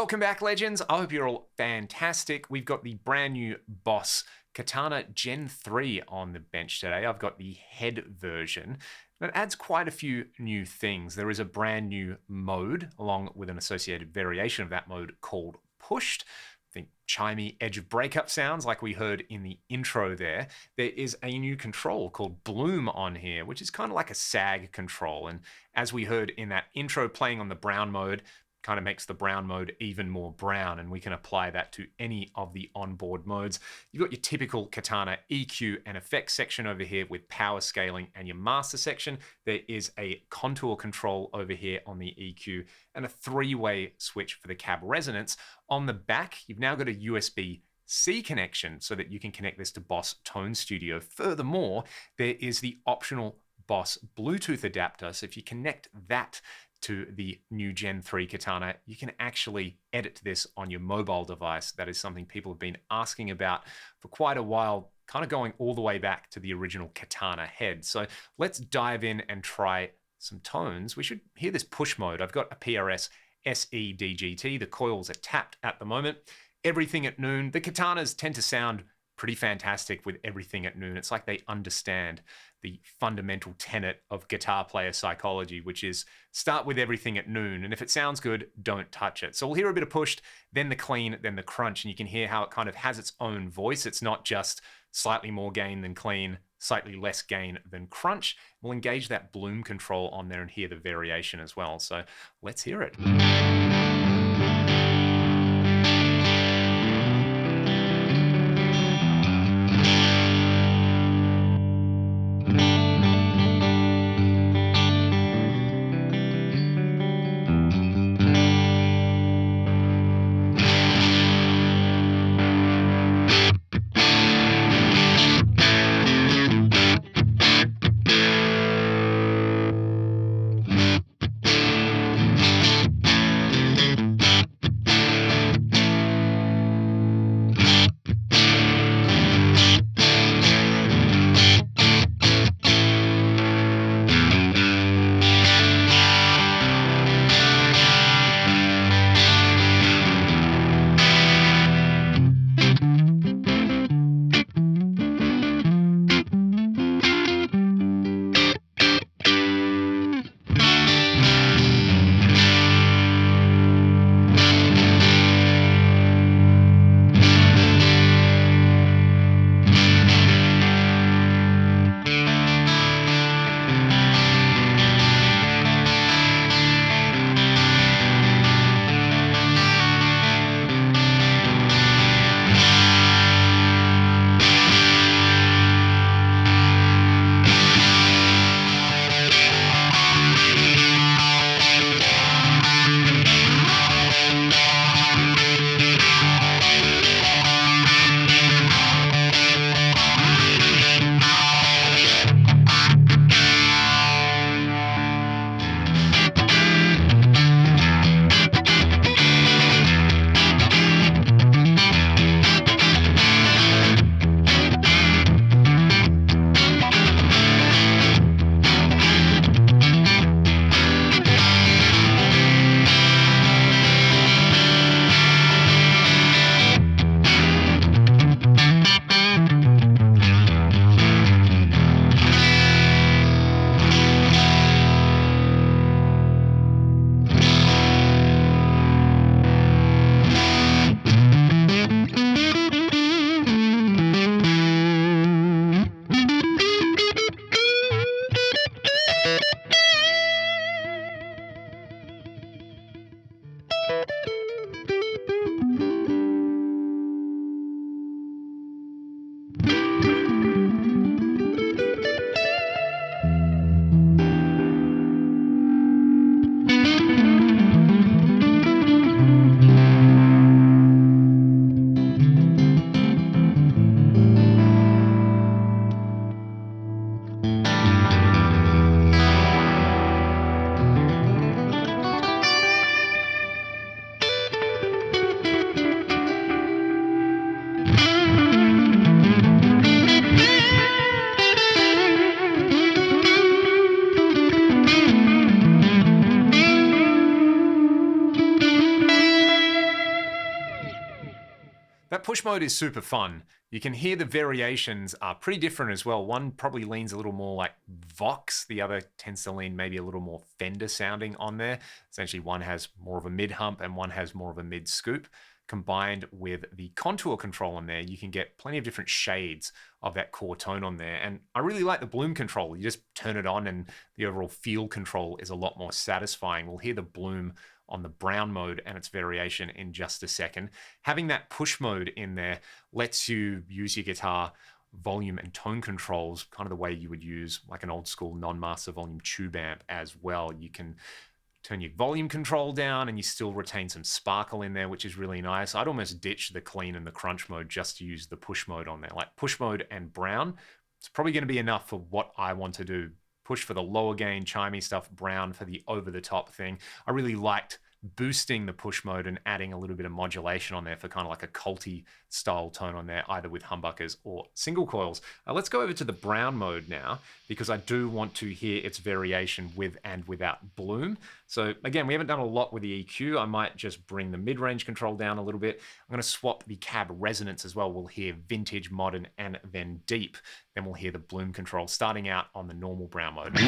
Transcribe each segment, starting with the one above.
Welcome back, legends. I hope you're all fantastic. We've got the brand new Boss Katana Gen 3 on the bench today. I've got the head version. That adds quite a few new things. There is a brand new mode along with an associated variation of that mode called Pushed. Think chimey edge of breakup sounds like we heard in the intro there. There is a new control called Bloom on here, which is kind of like a sag control. And as we heard in that intro playing on the brown mode, kind of makes the brown mode even more brown, and we can apply that to any of the onboard modes. You've got your typical Katana EQ and effects section over here with power scaling and your master section. There is a contour control over here on the EQ and a three-way switch for the cab resonance. On the back, you've now got a USB-C connection so that you can connect this to Boss Tone Studio. Furthermore, there is the optional Boss Bluetooth adapter. So if you connect that to the new Gen 3 Katana, you can actually edit this on your mobile device. That is something people have been asking about for quite a while, kind of going all the way back to the original Katana head. So let's dive in and try some tones. We should hear this push mode. I've got a PRS SE DGT. The coils are tapped at the moment. Everything at Noon. The Katanas tend to sound pretty fantastic with Everything at Noon. It's like they understand the fundamental tenet of guitar player psychology, which is start with Everything at Noon, and if it sounds good, don't touch it. So we'll hear a bit of pushed, then the clean, then the crunch, and you can hear how it kind of has its own voice. It's not just slightly more gain than clean, slightly less gain than crunch. We'll engage that bloom control on there and hear the variation as well. So let's hear it. push mode is super fun. You can hear the variations are pretty different as well. One probably leans a little more like Vox. The other tends to lean maybe a little more Fender sounding on there. Essentially, one has more of a mid hump and one has more of a mid scoop. Combined with the contour control on there, you can get plenty of different shades of that core tone on there. And I really like the bloom control. You just turn it on and the overall feel control is a lot more satisfying. We'll hear the bloom on the brown mode and its variation in just a second. Having that push mode in there lets you use your guitar volume and tone controls kind of the way you would use like an old school non-master volume tube amp as well. You can turn your volume control down and you still retain some sparkle in there, which is really nice. I'd almost ditch the clean and the crunch mode just to use the push mode on there. Like push mode and brown, it's probably going to be enough for what I want to do. Push for the lower gain, chimey stuff, brown for the over the top thing. I really liked boosting the push mode and adding a little bit of modulation on there for kind of like a culty style tone on there, either with humbuckers or single coils. Let's go over to the brown mode now, because I do want to hear its variation with and without bloom. So again, we haven't done a lot with the EQ. I might just bring the mid-range control down a little bit. I'm going to swap the cab resonance as well. We'll hear vintage, modern, and then deep. Then we'll hear the bloom control starting out on the normal brown mode.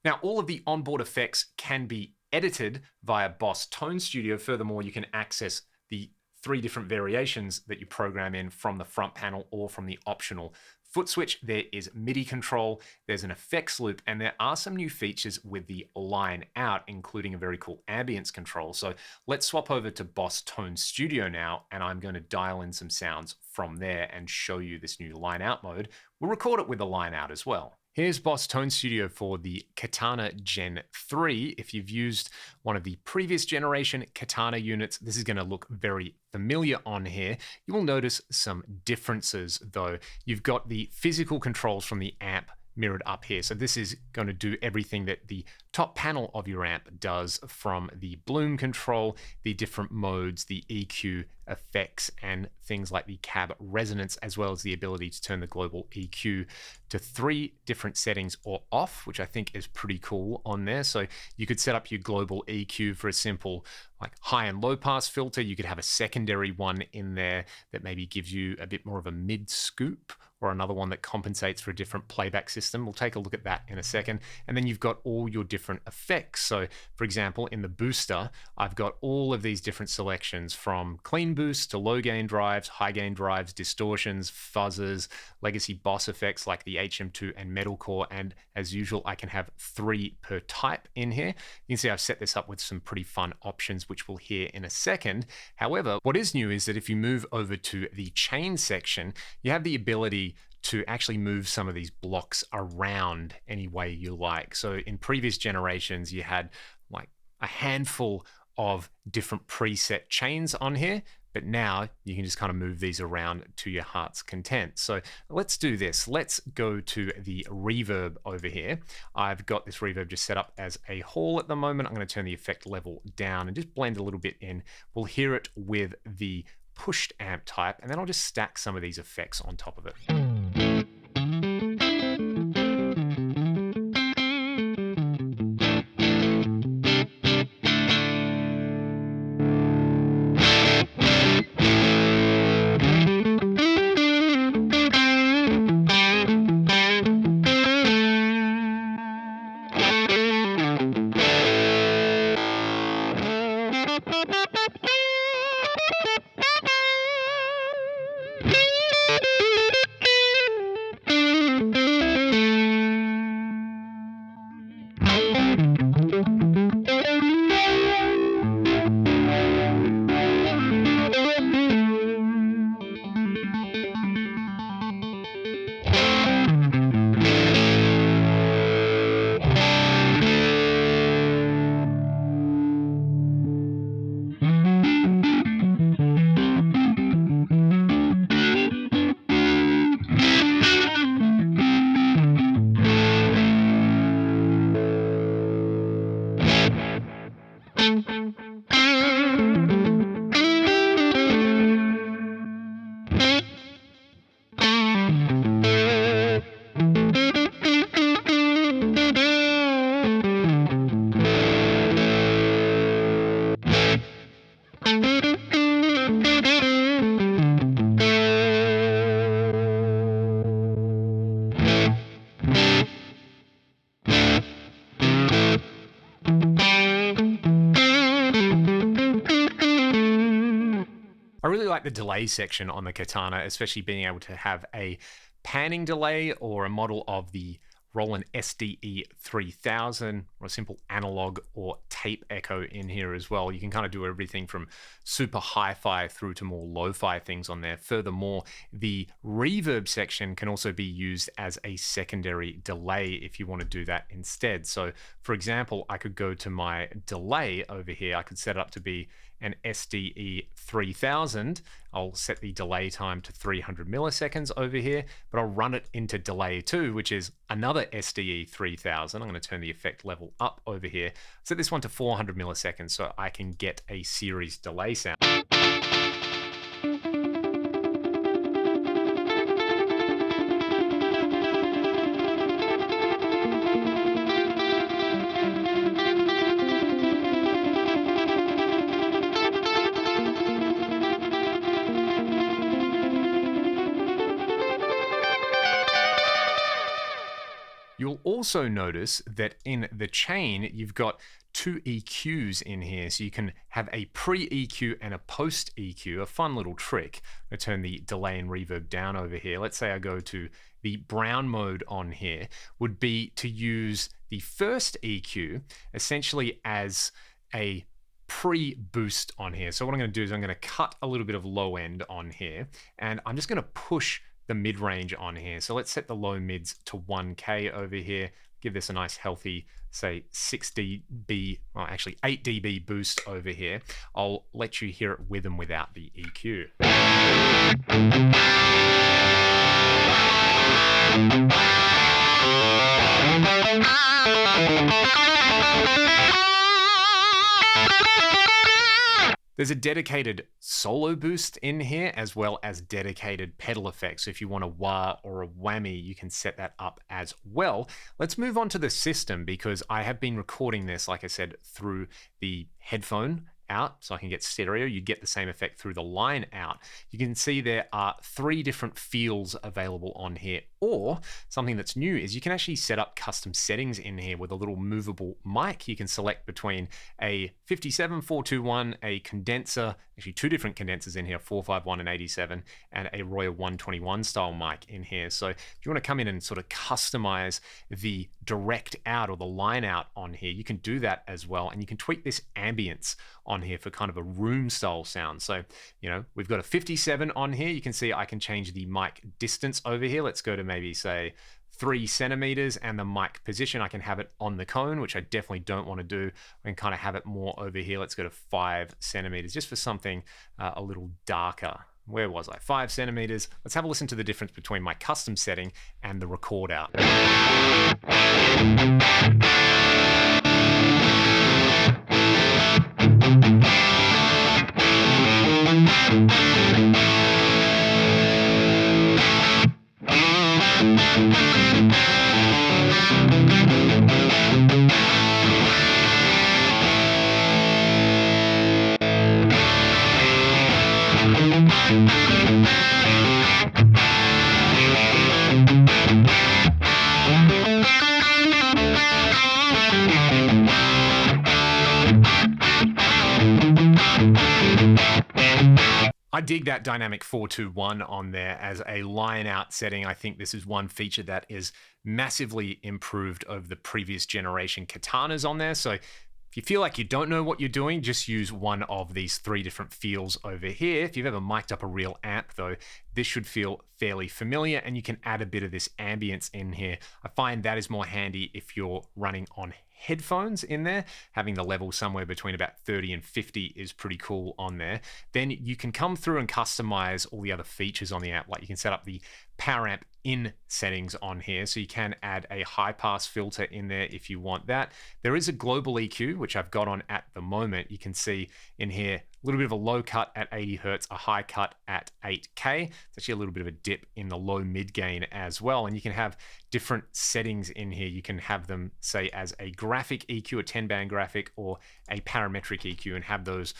Now, all of the onboard effects can be edited via Boss Tone Studio. Furthermore, you can access the 3 different variations that you program in from the front panel or from the optional foot switch. There is MIDI control, there's an effects loop, and there are some new features with the line out, including a very cool ambience control. So let's swap over to Boss Tone Studio now, and I'm going to dial in some sounds from there and show you this new line out mode. We'll record it with the line out as well. Here's Boss Tone Studio for the Katana Gen 3. If you've used one of the previous generation Katana units, this is going to look very familiar on here. You will notice some differences though. You've got the physical controls from the amp mirrored up here. So this is going to do everything that the top panel of your amp does, from the bloom control, the different modes, the EQ effects, and things like the cab resonance, as well as the ability to turn the global EQ to 3 different settings or off, which I think is pretty cool on there. So you could set up your global EQ for a simple like high and low pass filter. You could have a secondary one in there that maybe gives you a bit more of a mid scoop, or another one that compensates for a different playback system. We'll take a look at that in a second. And then you've got all your different effects. So for example, in the booster, I've got all of these different selections, from clean boost to low gain drives, high gain drives, distortions, fuzzes, legacy boss effects like the HM2 and metalcore. And as usual, I can have 3 per type in here. You can see I've set this up with some pretty fun options, which we'll hear in a second. However, what is new is that if you move over to the chain section, you have the ability to actually move some of these blocks around any way you like. So in previous generations, you had like a handful of different preset chains on here. But now you can just kind of move these around to your heart's content. So let's do this. Let's go to the reverb over here. I've got this reverb just set up as a hall at the moment. I'm going to turn the effect level down and just blend a little bit in. We'll hear it with the pushed amp type, and then I'll just stack some of these effects on top of it. I really like the delay section on the Katana, especially being able to have a panning delay or a model of the Roland SDE 3000 or a simple analog or tape echo in here as well. You can kind of do everything from super hi-fi through to more lo-fi things on there. Furthermore, the reverb section can also be used as a secondary delay if you want to do that instead. So for example, I could go to my delay over here. I could set it up to be an SDE 3000. I'll set the delay time to 300 milliseconds over here, but I'll run it into delay 2, which is another SDE 3000. I'm going to turn the effect level up over here. Set this one to 400 milliseconds so I can get a series delay sound. You'll also notice that in the chain, you've got two EQs in here. So you can have a pre-EQ and a post-EQ, a fun little trick. I'm gonna turn the delay and reverb down over here. Let's say I go to the brown mode on here, would be to use the first EQ essentially as a pre-boost on here. So what I'm gonna do is I'm gonna cut a little bit of low end on here, and I'm just gonna push the mid-range on here. So let's set the low mids to 1K over here. Give this a nice healthy, say 6 dB, well actually 8 dB boost over here. I'll let you hear it with and without the EQ. There's a dedicated solo boost in here as well as dedicated pedal effects. So if you want a wah or a whammy, you can set that up as well. Let's move on to the system because I have been recording this, like I said, through the headphone out so I can get stereo. You get the same effect through the line out. You can see there are 3 different feels available on here, or something that's new is you can actually set up custom settings in here with a little movable mic. You can select between a 57-421, a condenser, actually 2 different condensers in here, 451 and 87, and a Royal 121 style mic in here. So if you want to come in and sort of customize the direct out or the line out on here, you can do that as well. And you can tweak this ambience on here for kind of a room style sound. So, you know, we've got a 57 on here. You can see I can change the mic distance over here. Let's go to maybe say 3 centimeters, and the mic position, I can have it on the cone, which I definitely don't want to do. I can kind of have it more over here. Let's go to 5 centimeters just for something a little darker. Where was I? 5 centimeters. Let's have a listen to the difference between my custom setting and the record out. I dig that dynamic 4-2-1 on there as a line out setting. I think this is one feature that is massively improved over the previous generation Katanas on there. So if you feel like you don't know what you're doing, just use one of these 3 different feels over here. If you've ever mic'd up a real amp though, this should feel fairly familiar, and you can add a bit of this ambience in here. I find that is more handy if you're running on headphones in there. Having the level somewhere between about 30 and 50 is pretty cool on there. Then you can come through and customize all the other features on the amp. Like you can set up the power amp in settings on here, so you can add a high pass filter in there if you want that. There is a global EQ, which I've got on at the moment. You can see in here a little bit of a low cut at 80 hertz, a high cut at 8K. It's actually a little bit of a dip in the low mid gain as well. And you can have different settings in here. You can have them say as a graphic EQ, a 10-band graphic, or a parametric EQ, and have those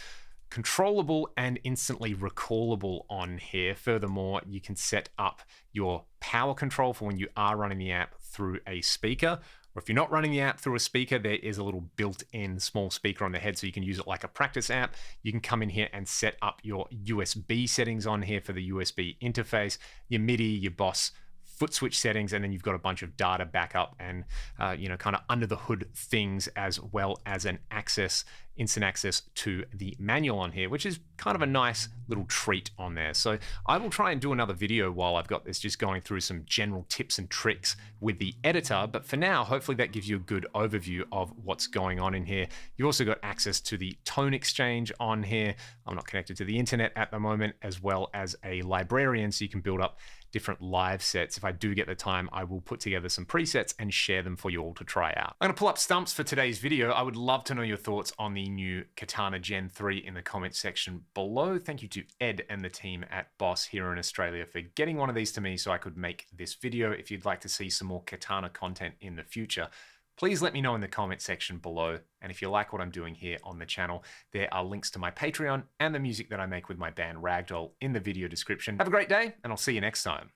controllable and instantly recallable on here. Furthermore, you can set up your power control for when you are running the app through a speaker. Or if you're not running the app through a speaker, there is a little built-in small speaker on the head, so you can use it like a practice app. You can come in here and set up your USB settings on here for the USB interface, your MIDI, your Boss foot switch settings, and then you've got a bunch of data backup and kind of under the hood things, as well as an instant access to the manual on here, which is kind of a nice little treat on there. So I will try and do another video while I've got this, just going through some general tips and tricks with the editor. But for now, hopefully that gives you a good overview of what's going on in here. You've also got access to the tone exchange on here. I'm not connected to the internet at the moment, as well as a librarian, so you can build up different live sets. If I do get the time, I will put together some presets and share them for you all to try out. I'm gonna pull up stumps for today's video. I would love to know your thoughts on the new Katana Gen 3 in the comments section below. Thank you to Ed and the team at Boss here in Australia for getting one of these to me so I could make this video. If you'd like to see some more Katana content in the future, please let me know in the comment section below. And if you like what I'm doing here on the channel, there are links to my Patreon and the music that I make with my band Ragdoll in the video description. Have a great day, and I'll see you next time.